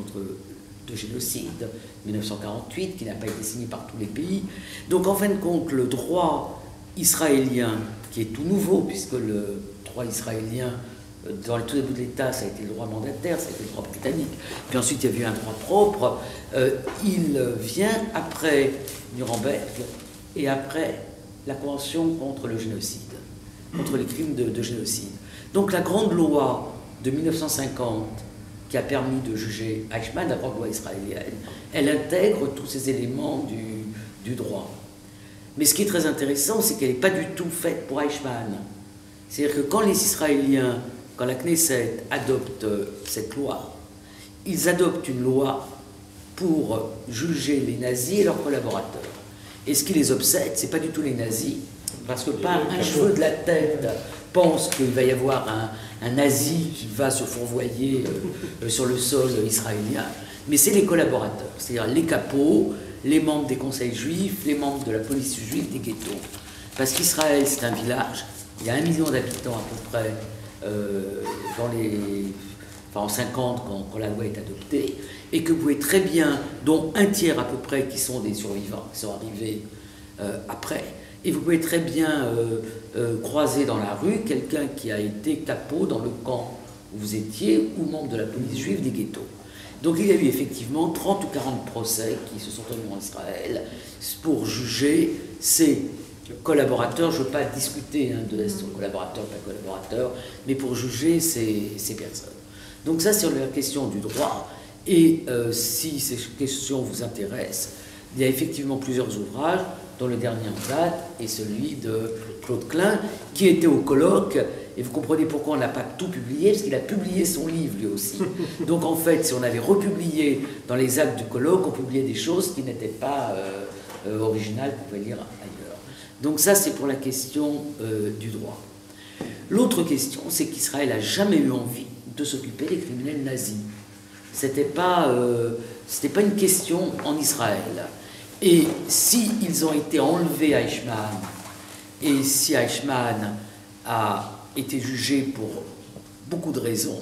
de génocide, 1948, qui n'a pas été signée par tous les pays. Donc en fin de compte, le droit israélien, qui est tout nouveau, puisque le droit israélien, dans le tout début de l'État, ça a été le droit mandataire, ça a été le droit britannique, puis ensuite il y a eu un droit propre, il vient après Nuremberg et après la Convention contre le génocide, contre les crimes de génocide. Donc la grande loi de 1950, qui a permis de juger Eichmann, la grande loi israélienne, elle intègre tous ces éléments du droit. Mais ce qui est très intéressant, c'est qu'elle n'est pas du tout faite pour Eichmann. C'est-à-dire que quand les Israéliens, quand la Knesset adopte cette loi, ils adoptent une loi pour juger les nazis et leurs collaborateurs. Et ce qui les obsède, ce n'est pas du tout les nazis, parce que pas un cheveu de la tête pense qu'il va y avoir un nazi qui va se fourvoyer sur le sol israélien, mais c'est les collaborateurs, c'est-à-dire les capots, les membres des conseils juifs, les membres de la police juive, des ghettos. Parce qu'Israël, c'est un village, il y a 1 million d'habitants à peu près en 50 quand la loi est adoptée, et que vous pouvez très bien, dont un tiers à peu près qui sont des survivants, qui sont arrivés après, et vous pouvez très bien croiser dans la rue quelqu'un qui a été capot dans le camp où vous étiez, ou membre de la police juive des ghettos. Donc il y a eu effectivement 30 ou 40 procès qui se sont tenus en Israël pour juger ces collaborateurs, je ne veux pas discuter de la collaborateur, pas collaborateur, mais pour juger ces personnes. Donc ça, c'est la question du droit. Et si ces questions vous intéressent, il y a effectivement plusieurs ouvrages, dont le dernier en date est celui de Claude Klein, qui était au colloque, et vous comprenez pourquoi on n'a pas tout publié, parce qu'il a publié son livre lui aussi. Donc en fait, si on avait republié dans les actes du colloque, on publiait des choses qui n'étaient pas originales, qu'on pouvait lire ailleurs. Donc ça, c'est pour la question du droit. L'autre question, c'est qu'Israël n'a jamais eu envie de s'occuper des criminels nazis. C'était pas une question en Israël. Et si ils ont été enlevés à Eichmann, et si Eichmann a été jugé pour beaucoup de raisons,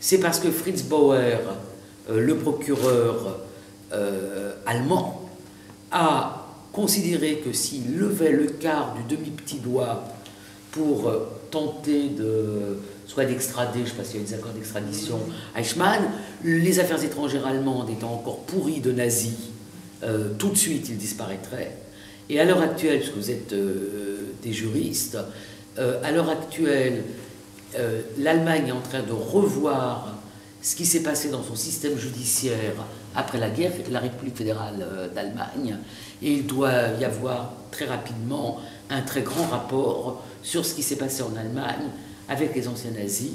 c'est parce que Fritz Bauer, le procureur allemand, a considéré que s'il levait le quart du demi-petit doigt pour tenter soit d'extrader, je ne sais pas s'il y a des accords d'extradition, Eichmann. Les affaires étrangères allemandes étant encore pourries de nazis, tout de suite il disparaîtrait. Et à l'heure actuelle, puisque vous êtes des juristes, à l'heure actuelle, l'Allemagne est en train de revoir ce qui s'est passé dans son système judiciaire après la guerre, la République fédérale d'Allemagne, et il doit y avoir très rapidement un très grand rapport sur ce qui s'est passé en Allemagne avec les anciens nazis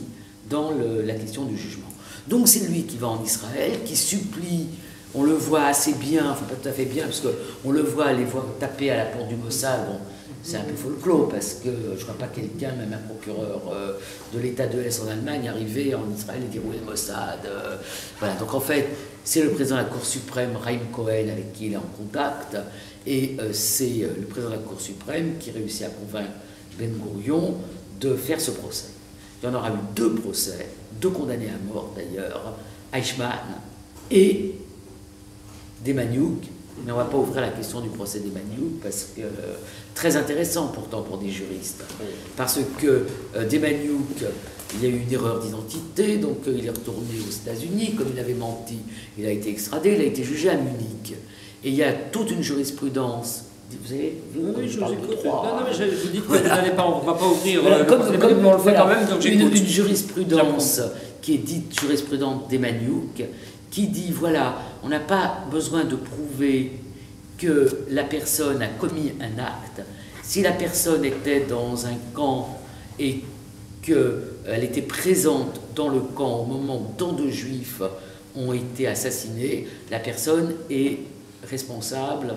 dans la question du jugement. Donc c'est lui qui va en Israël, qui supplie, on le voit assez bien, enfin pas tout à fait bien, parce qu'on le voit aller voir taper à la porte du Mossad. Bon, c'est un peu folklore, parce que je ne crois pas quelqu'un, même un procureur de l'État de l'Est en Allemagne, arriver en Israël et dire où est le Mossad. Voilà, donc en fait, c'est le président de la Cour suprême, Chaim Cohen, avec qui il est en contact, et c'est le président de la Cour suprême qui réussit à convaincre Ben Gourion de faire ce procès. Il y en aura eu 2 procès, 2 condamnés à mort d'ailleurs, Eichmann et Demjanjuk. Mais on ne va pas ouvrir la question du procès Demjanjuk, parce que très intéressant pourtant pour des juristes. Parce que Demjanjuk, il y a eu une erreur d'identité, donc il est retourné aux États-Unis, comme il avait menti, il a été extradé, il a été jugé à Munich. Et il y a toute une jurisprudence. Vous avez vu, oui, je vous écoute. Non, mais je vous dis que vous n'allez pas, on ne va pas ouvrir voilà, on le fait quand même, donc j'écoute. Une jurisprudence qui est dite jurisprudence Demjanjuk, qui dit, voilà, on n'a pas besoin de prouver que la personne a commis un acte. Si la personne était dans un camp et qu'elle était présente dans le camp au moment où tant de juifs ont été assassinés, la personne est responsable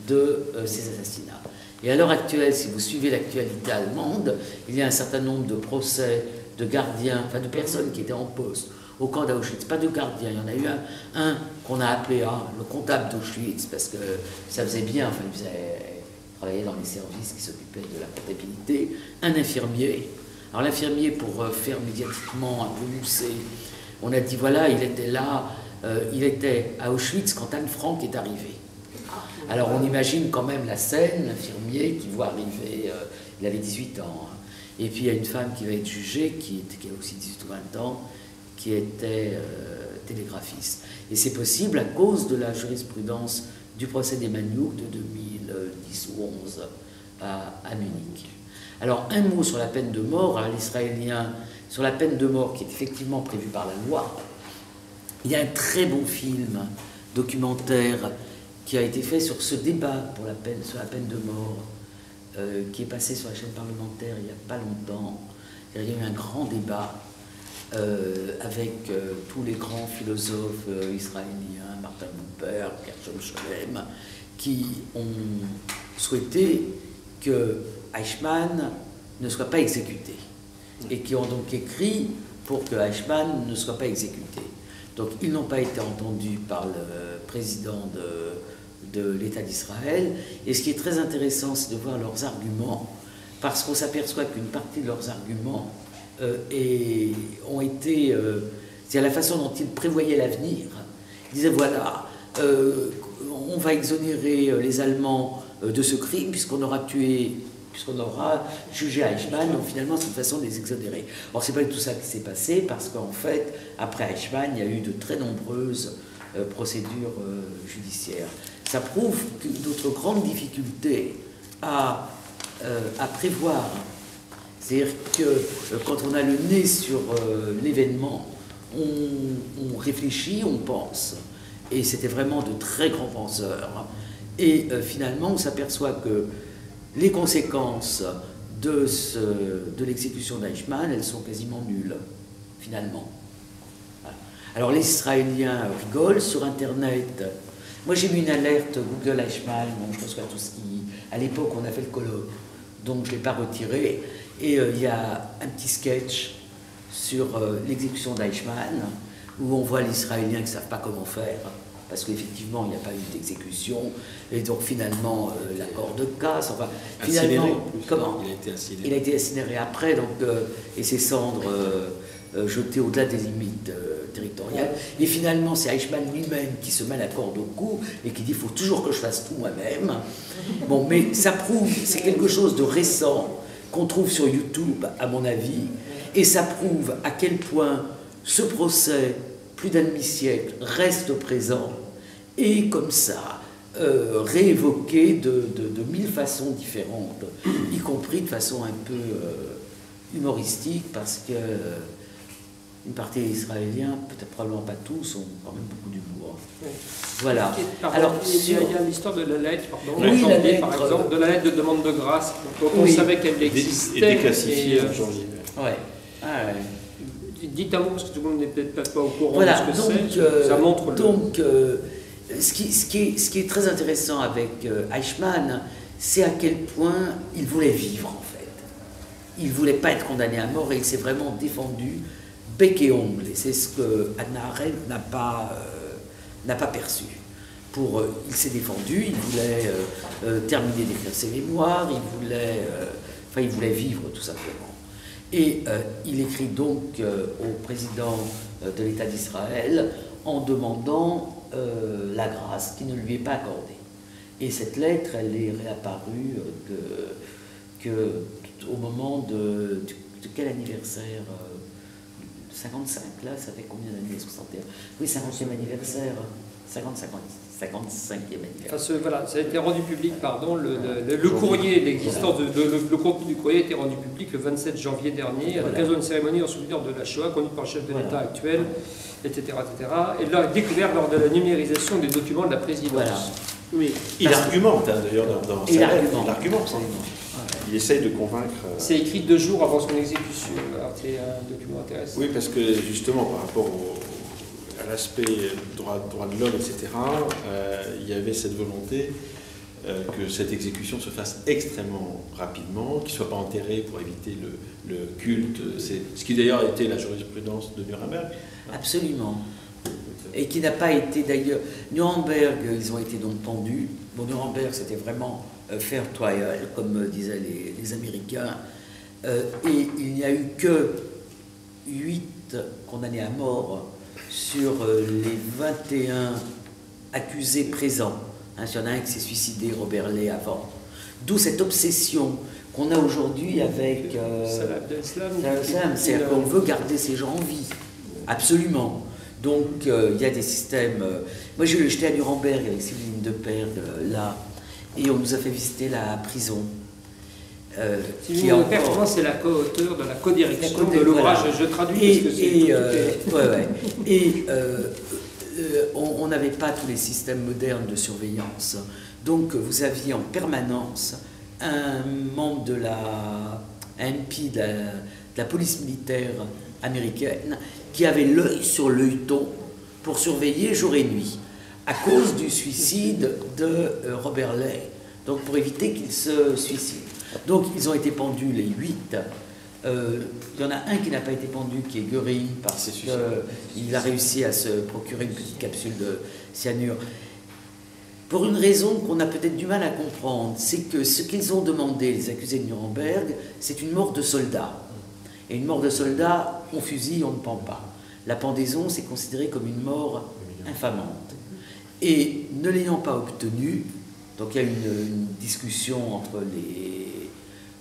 de ces assassinats. Et à l'heure actuelle, si vous suivez l'actualité allemande, il y a un certain nombre de procès de gardiens, enfin de personnes qui étaient en poste au camp d'Auschwitz, pas de gardiens, il y en a eu un qu'on a appelé le comptable d'Auschwitz, parce que ça faisait bien, enfin il travaillait dans les services qui s'occupaient de la comptabilité, un infirmier. Alors l'infirmier, pour faire médiatiquement un peu mousser, on a dit voilà, il était là, il était à Auschwitz quand Anne Frank est arrivée. Alors on imagine quand même la scène, l'infirmier qui voit arriver, il avait 18 ans, hein. Et puis il y a une femme qui va être jugée, qui a aussi 18 ou 20 ans, qui était télégraphiste. Et c'est possible à cause de la jurisprudence du procès Demjanjuk de 2010 ou 2011 à Munich. Alors un mot sur la peine de mort, à l'israélien, sur la peine de mort qui est effectivement prévue par la loi. Il y a un très bon film documentaire qui a été fait sur ce débat sur la peine de mort, qui est passé sur la chaîne parlementaire il n'y a pas longtemps. Il y a eu un grand débat avec tous les grands philosophes israéliens, Martin Buber, Gershom Scholem, qui ont souhaité que Eichmann ne soit pas exécuté, et qui ont donc écrit pour que Eichmann ne soit pas exécuté. Donc ils n'ont pas été entendus par le président de l'État d'Israël, et ce qui est très intéressant, c'est de voir leurs arguments, parce qu'on s'aperçoit qu'une partie de leurs arguments ont été, c'est à la façon dont ils prévoyaient l'avenir. Ils disaient voilà, on va exonérer les Allemands de ce crime puisqu'on aura jugé Eichmann, donc finalement c'est une façon de les exonérer. Or c'est pas du tout ça qui s'est passé, parce qu'en fait, après Eichmann, il y a eu de très nombreuses procédures judiciaires. Ça prouve notre grande difficulté à prévoir. C'est-à-dire que quand on a le nez sur l'événement, on réfléchit, on pense. Et c'était vraiment de très grands penseurs. Et finalement, on s'aperçoit que les conséquences de l'exécution d'Eichmann, elles sont quasiment nulles, finalement. Voilà. Alors les Israéliens rigolent sur Internet. Moi, j'ai mis une alerte Google Eichmann, donc je reçois tout ce qui... À l'époque, on a fait le colloque, donc je ne l'ai pas retiré. Et il y a un petit sketch sur l'exécution d'Eichmann, où on voit les Israéliens qui ne savent pas comment faire, parce qu'effectivement, il n'y a pas eu d'exécution, et donc finalement, l'accord de casse, enfin, finalement... Comment ? Il a été incinéré. Il a été incinéré après, donc, et ses cendres jetées au-delà des limites territoriales. Et finalement, c'est Eichmann lui-même qui se met la corde au cou, et qui dit, il faut toujours que je fasse tout moi-même. Bon, mais ça prouve, c'est quelque chose de récent, qu'on trouve sur YouTube, à mon avis, et ça prouve à quel point ce procès, plus d'un demi-siècle, reste présent, et comme ça, réévoqué de 1000 façons différentes, y compris de façon un peu humoristique, parce que une partie des Israéliens, peut-être probablement pas tous, ont quand même beaucoup d'humour. Oui. Voilà. Alors, il y a l'histoire de la lettre, pardon, oui, janvier, la lettre, par exemple, de la lettre de demande de grâce, dont on oui. savait qu'elle existait. Et déclassifiée en janvier. Ouais. Ah, ouais. Dites un mot, parce que tout le monde n'est peut-être pas au courant Voilà, de ce que donc, c'est. Ça montre le... donc ce qui est très intéressant avec Eichmann, c'est à quel point il voulait vivre, en fait. Il ne voulait pas être condamné à mort, et il s'est vraiment défendu bec et ongle, et c'est ce que Hannah Arendt n'a pas perçu. Il s'est défendu, il voulait terminer d'écrire ses mémoires, il voulait vivre tout simplement. Et il écrit donc au président de l'État d'Israël en demandant la grâce qui ne lui est pas accordée. Et cette lettre, elle est réapparue au moment de quel anniversaire 55, là, ça fait combien d'années? 61. Oui, 50e anniversaire, 55e anniversaire. Enfin, voilà, ça a été rendu public, pardon, le courrier, l'existence, le contenu du courrier a été rendu public le 27 janvier dernier, à l'occasion d'une cérémonie en souvenir de la Shoah, conduite par le chef de l'État actuel, etc., etc. Et là, découvert lors de la numérisation des documents de la présidence. Voilà. Oui, il argumente d'ailleurs dans sa lettre, il argumente. Il essaye de convaincre... C'est écrit 2 jours avant son exécution, alors c'est un document intéressant. Oui, parce que justement, par rapport à l'aspect droit de l'homme, etc., il y avait cette volonté que cette exécution se fasse extrêmement rapidement, qu'il ne soit pas enterré pour éviter le culte. C'est ce qui d'ailleurs a été la jurisprudence de Nuremberg. Absolument. Et qui n'a pas été d'ailleurs... Nuremberg, ils ont été donc pendus. Bon, Nuremberg, c'était vraiment fair trial, comme disaient les Américains. Et il n'y a eu que 8 condamnés à mort sur les 21 accusés présents. Hein, il y en a un qui s'est suicidé, Robert Ley, avant. D'où cette obsession qu'on a aujourd'hui avec Salah Abdeslam. C'est-à-dire qu'on veut garder ces gens en vie. Absolument. Donc, il y a des systèmes... moi, j'étais à Nuremberg avec Sylvine Depergue, là, et on nous a fait visiter la prison. Sylvine Depergue, c'est la co-auteure de la co-direction de l'ouvrage. Voilà. Je traduis parce que c'est... on n'avait pas tous les systèmes modernes de surveillance. Donc, vous aviez en permanence un membre de un MP de la police militaire américaine qui avait l'œil sur l'œilleton pour surveiller jour et nuit, à cause du suicide de Robert Ley, donc pour éviter qu'il se suicide. Donc ils ont été pendus, les 8. Il y en a un qui n'a pas été pendu, qui est Göring, parce qu'il a réussi à se procurer une petite capsule de cyanure. Pour une raison qu'on a peut-être du mal à comprendre, c'est que ce qu'ils ont demandé, les accusés de Nuremberg, c'est une mort de soldat. Et une mort de soldat, on fusille, on ne pend pas. La pendaison, c'est considéré comme une mort infamante. Et ne l'ayant pas obtenu, donc il y a une discussion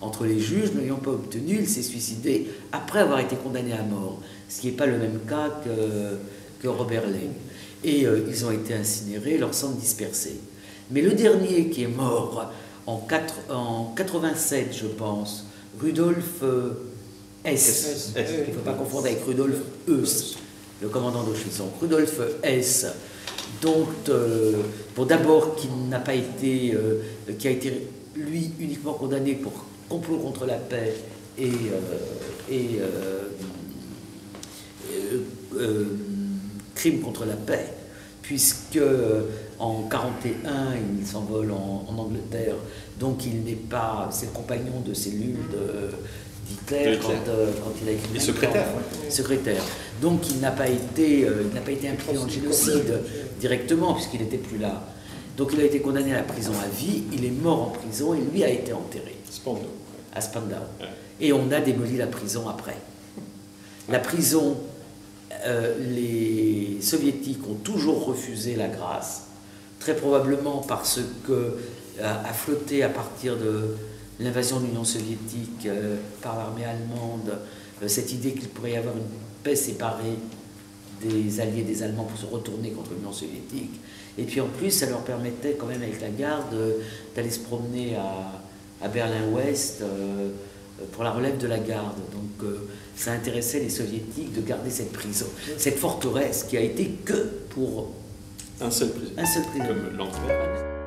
entre les juges, ne l'ayant pas obtenu, il s'est suicidé après avoir été condamné à mort, ce qui n'est pas le même cas que Robert Ley. Et ils ont été incinérés, leurs cendres dispersées. Mais le dernier qui est mort en 87, je pense, Rudolf Hess, il ne faut pas confondre avec Rudolf Heuss, le commandant d'Auschwitz. Rudolf Hess, donc, d'abord, qui a été, lui, uniquement condamné pour complot contre la paix et crime contre la paix, puisque en 1941, il s'envole en Angleterre, donc il n'est pas, c'est le compagnon de cellule d'Hitler quand il a écrit. Et secrétaire. Secrétaire. Donc il n'a pas été impliqué dans le génocide directement, puisqu'il n'était plus là. Donc il a été condamné à la prison à vie, il est mort en prison et lui a été enterré. Spandau. À Spandau. Ouais. Et on a démoli la prison après. La prison, les soviétiques ont toujours refusé la grâce, très probablement parce que a flotté à partir l'invasion de l'Union soviétique par l'armée allemande, cette idée qu'il pourrait y avoir une paix séparée des Alliés et des Allemands pour se retourner contre l'Union soviétique. Et puis en plus, ça leur permettait quand même avec la garde d'aller se promener à Berlin-Ouest pour la relève de la garde. Donc ça intéressait les soviétiques de garder cette prison, cette forteresse qui a été que pour un seul président. Un seul président. Comme l'Angleterre.